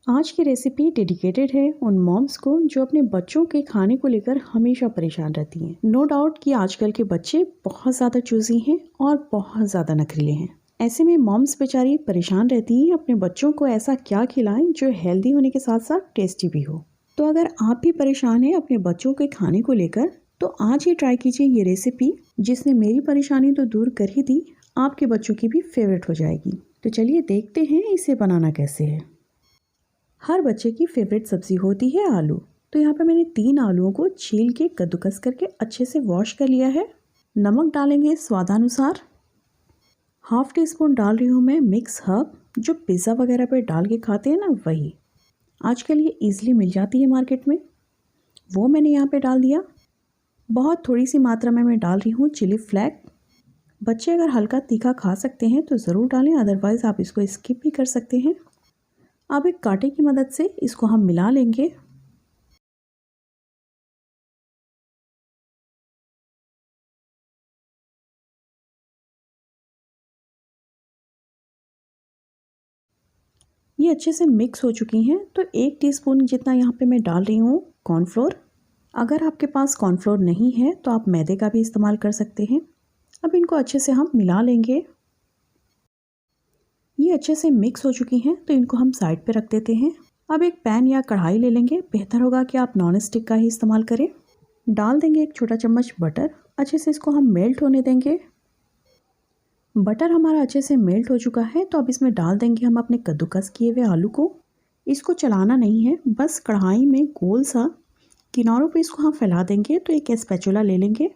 आज की recipe dedicated है उन मॉम्स को जो अपने बच्चों के खाने को लेकर हमेशा परेशान रहती हैं। नो डाउट कि आजकल के बच्चे बहुत ज़्यादा चूजी हैं और बहुत ज़्यादा नखरीले हैं। ऐसे में मॉम्स बेचारी परेशान रहती हैं अपने बच्चों को ऐसा क्या खिलाएं जो हेल्दी होने के साथ साथ टेस्टी भी हो। तो अगर आप भी परेशान हैं अपने बच्चों के खाने को लेकर तो आज ही ट्राई कीजिए ये रेसिपी, जिसने मेरी परेशानी तो दूर कर ही दी, आपके बच्चों की भी फेवरेट हो जाएगी। तो चलिए देखते हैं इसे बनाना कैसे है। हर बच्चे की फेवरेट सब्ज़ी होती है आलू। तो यहाँ पे मैंने 3 आलूओं को छील के कद्दूकस करके अच्छे से वॉश कर लिया है। नमक डालेंगे स्वादानुसार। हाफ टी स्पून डाल रही हूँ मैं मिक्स हर्ब, जो पिज़्ज़ा वगैरह पे डाल के खाते हैं ना, वही आजकल ये ईज़िली मिल जाती है मार्केट में, वो मैंने यहाँ पे डाल दिया। बहुत थोड़ी सी मात्रा में मैं डाल रही हूँ चिली फ्लैक। बच्चे अगर हल्का तीखा खा सकते हैं तो ज़रूर डालें, अदरवाइज़ आप इसको स्किप भी कर सकते हैं। अब एक कांटे की मदद से इसको हम मिला लेंगे। ये अच्छे से मिक्स हो चुकी हैं। तो 1 टीस्पून जितना यहाँ पे मैं डाल रही हूँ कॉर्नफ्लोर। अगर आपके पास कॉर्नफ्लोर नहीं है तो आप मैदे का भी इस्तेमाल कर सकते हैं। अब इनको अच्छे से हम मिला लेंगे। ये अच्छे से मिक्स हो चुकी हैं तो इनको हम साइड पे रख देते हैं। अब एक पैन या कढ़ाई ले लेंगे, बेहतर होगा कि आप नॉन स्टिक का ही इस्तेमाल करें। डाल देंगे 1 छोटा चम्मच बटर, अच्छे से इसको हम मेल्ट होने देंगे। बटर हमारा अच्छे से मेल्ट हो चुका है तो अब इसमें डाल देंगे हम अपने कद्दूकस किए हुए आलू को। इसको चलाना नहीं है, बस कढ़ाई में गोल सा किनारों पे इसको हम फैला देंगे। तो एक स्पैचुला ले लेंगे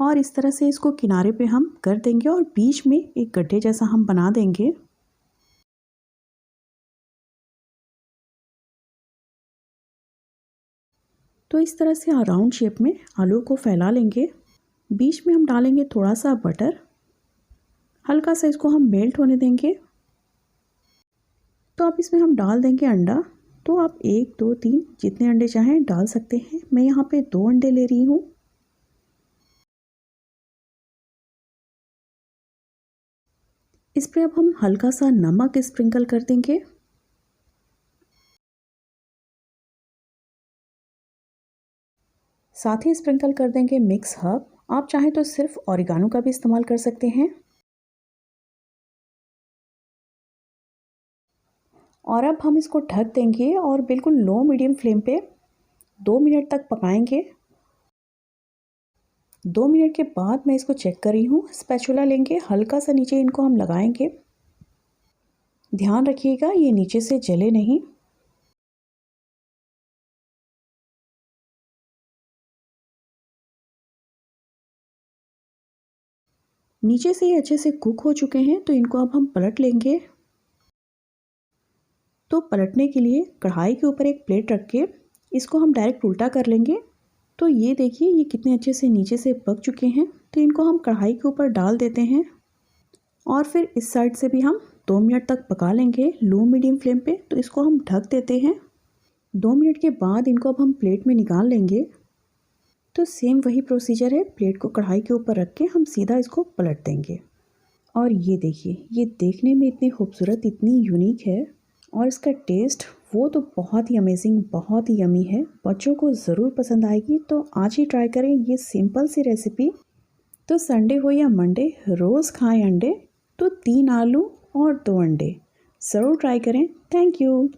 और इस तरह से इसको किनारे पे हम कर देंगे और बीच में एक गड्ढे जैसा हम बना देंगे। तो इस तरह से राउंड शेप में आलू को फैला लेंगे। बीच में हम डालेंगे थोड़ा सा बटर, हल्का सा इसको हम मेल्ट होने देंगे। तो अब इसमें हम डाल देंगे अंडा। तो आप 1 2 3 जितने अंडे चाहें डाल सकते हैं। मैं यहाँ पे 2 अंडे ले रही हूँ। इस पे अब हम हल्का सा नमक स्प्रिंकल कर देंगे। साथ ही स्प्रिंकल कर देंगे मिक्स हर्ब। आप चाहें तो सिर्फ ऑरिगानो का भी इस्तेमाल कर सकते हैं। और अब हम इसको ढक देंगे और बिल्कुल लो मीडियम फ्लेम पे 2 मिनट तक पकाएंगे। 2 मिनट के बाद मैं इसको चेक कर रही हूँ। स्पैचुला लेंगे, हल्का सा नीचे इनको हम लगाएंगे। ध्यान रखिएगा ये नीचे से जले नहीं। नीचे से ये अच्छे से कुक हो चुके हैं तो इनको अब हम पलट लेंगे। तो पलटने के लिए कढ़ाई के ऊपर एक प्लेट रख के इसको हम डायरेक्ट उल्टा कर लेंगे। तो ये देखिए ये कितने अच्छे से नीचे से पक चुके हैं। तो इनको हम कढ़ाई के ऊपर डाल देते हैं और फिर इस साइड से भी हम 2 मिनट तक पका लेंगे लो मीडियम फ्लेम पे। तो इसको हम ढक देते हैं। 2 मिनट के बाद इनको अब हम प्लेट में निकाल लेंगे। तो सेम वही प्रोसीजर है, प्लेट को कढ़ाई के ऊपर रख के हम सीधा इसको पलट देंगे। और ये देखिए ये देखने में इतनी खूबसूरत, इतनी यूनिक है और इसका टेस्ट वो तो बहुत ही अमेजिंग, बहुत ही यमी है। बच्चों को ज़रूर पसंद आएगी। तो आज ही ट्राई करें ये सिंपल सी रेसिपी। तो संडे हो या मंडे, रोज़ खाएं अंडे। तो 3 आलू और 2 अंडे ज़रूर ट्राई करें। Thank you.